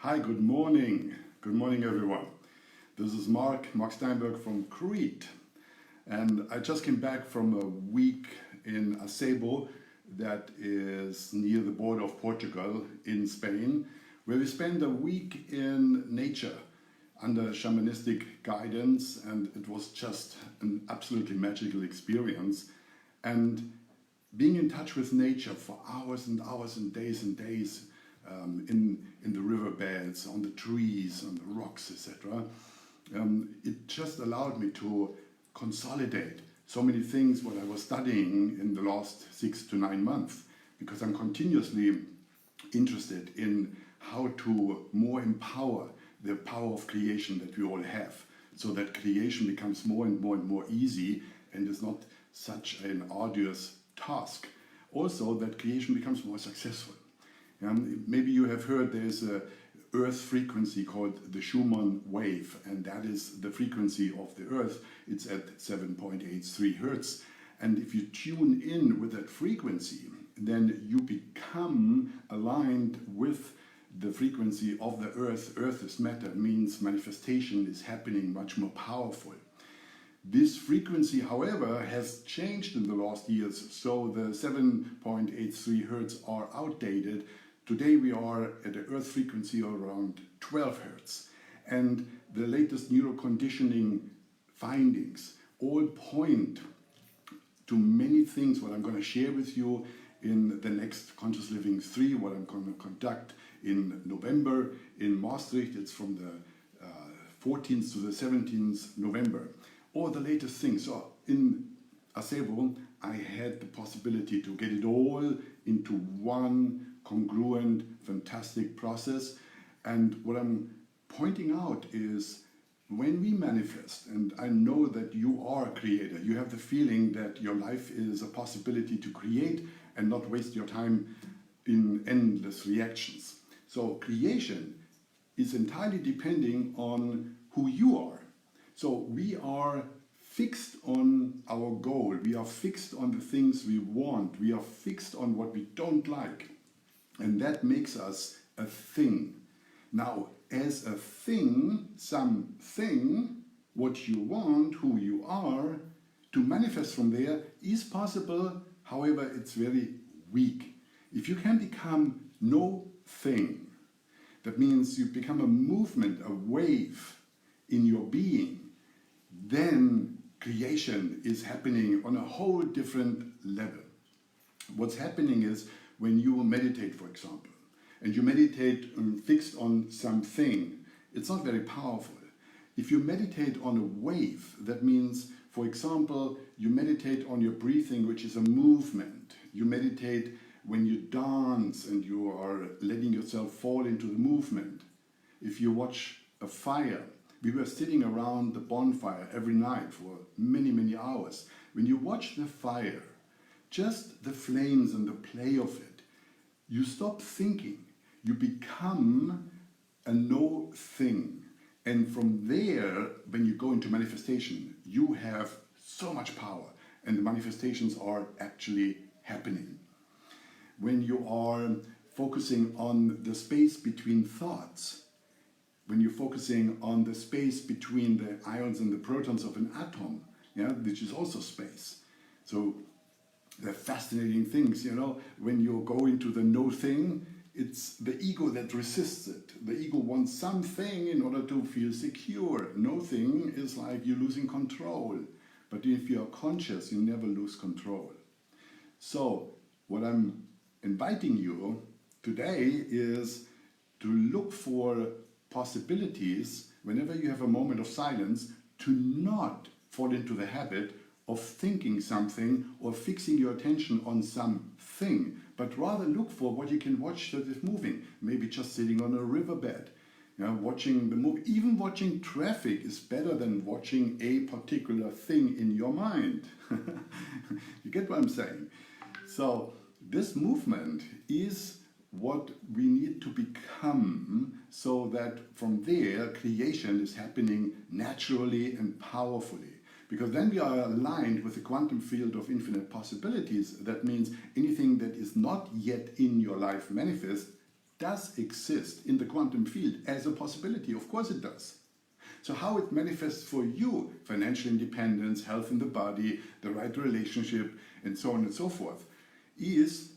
Hi, good morning. Good morning, everyone. This is Marc Steinberg from Crete. And I just came back from a week in Acebo, that is near the border of Portugal in Spain, where we spent a week in nature under shamanistic guidance, and it was just an absolutely magical experience. And being in touch with nature for hours and hours and days in the riverbeds, on the trees, on the rocks, etc. It just allowed me to consolidate so many things what I was studying in the last 6 to 9 months, because I'm continuously interested in how to more empower the power of creation that we all have, so that creation becomes more and more easy and is not such an arduous task. Also, that creation becomes more successful. Maybe you have heard there's a Earth frequency called the Schumann wave, and that is the frequency of the Earth. It's at 7.83 Hertz. And if you tune in with that frequency, then you become aligned with the frequency of the Earth. Earth is matter, means manifestation is happening much more powerful. This frequency, however, has changed in the last years, so the 7.83 Hertz are outdated. Today we are at an Earth frequency around 12 Hertz, and the latest neuroconditioning findings all point to many things what I'm going to share with you in the next Conscious Living 3, what I'm going to conduct in November in Maastricht. It's from the 14th to the 17th November. All the latest things. So in Acebo, I had the possibility to get it all into one congruent, fantastic process. And what I'm pointing out is, when we manifest, and I know that you are a creator, you have the feeling that your life is a possibility to create and not waste your time in endless reactions. So creation is entirely depending on who you are. So we are fixed on our goal, we are fixed on the things we want, we are fixed on what we don't like. And that makes us a thing. Now, as a thing, something, what you want, who you are, to manifest from there is possible. However, it's very weak. If you can become no thing, that means you become a movement, a wave in your being, then creation is happening on a whole different level. What's happening is, when you meditate, for example, and you meditate fixed on something, it's not very powerful. If you meditate on a wave, that means, for example, you meditate on your breathing, which is a movement. You meditate when you dance and you are letting yourself fall into the movement. If you watch a fire, we were sitting around the bonfire every night for many hours. When you watch the fire, just the flames and the play of it, you stop thinking, you become a no thing. And from there, when you go into manifestation, you have so much power, and the manifestations are actually happening. When you are focusing on the space between thoughts, when you're focusing on the space between the ions and the protons of an atom, which is also space. So they're fascinating things, when you go into the no thing, it's the ego that resists it. The ego wants something in order to feel secure. No thing is like you're losing control. But if you're conscious, you never lose control. So what I'm inviting you today is to look for possibilities whenever you have a moment of silence, to not fall into the habit of thinking something or fixing your attention on something, but rather look for what you can watch that is moving. Maybe just sitting on a riverbed, watching the movie. Even watching traffic is better than watching a particular thing in your mind. You get what I'm saying? So this movement is what we need to become, so that from there creation is happening naturally and powerfully. Because then we are aligned with the quantum field of infinite possibilities. That means anything that is not yet in your life manifest does exist in the quantum field as a possibility. Of course it does. So how it manifests for you, financial independence, health in the body, the right relationship, and so on and so forth, is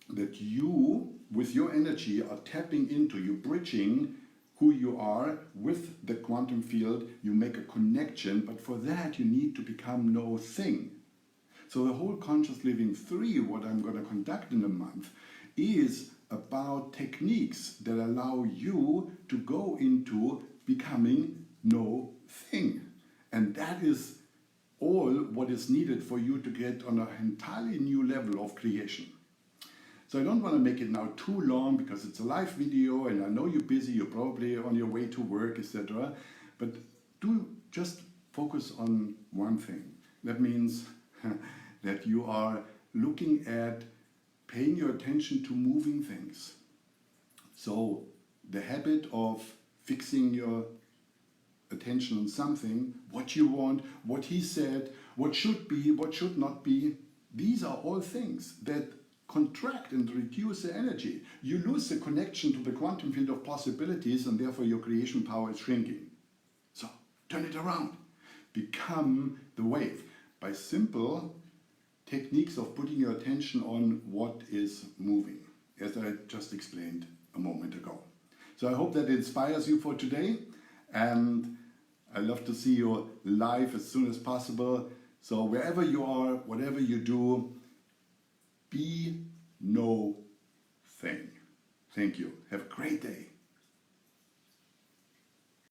that you, with your energy, are tapping into, you're bridging who you are with the quantum field. You make a connection, but for that you need to become no thing. So the whole Conscious Living 3, what I'm going to conduct in a month, is about techniques that allow you to go into becoming no thing. And that is all what is needed for you to get on an entirely new level of creation. So I don't want to make it now too long because it's a live video and I know you're busy, you're probably on your way to work, etc. But do just focus on one thing. That means that you are looking at paying your attention to moving things. So the habit of fixing your attention on something, what you want, what he said, what should be, what should not be, these are all things that contract and reduce the energy. You lose the connection to the quantum field of possibilities and therefore your creation power is shrinking. So turn it around. Become the wave by simple techniques of putting your attention on what is moving, as I just explained a moment ago. So I hope that inspires you for today, and I love to see you live as soon as possible. So wherever you are, whatever you do, be no thing. Thank you. Have a great day.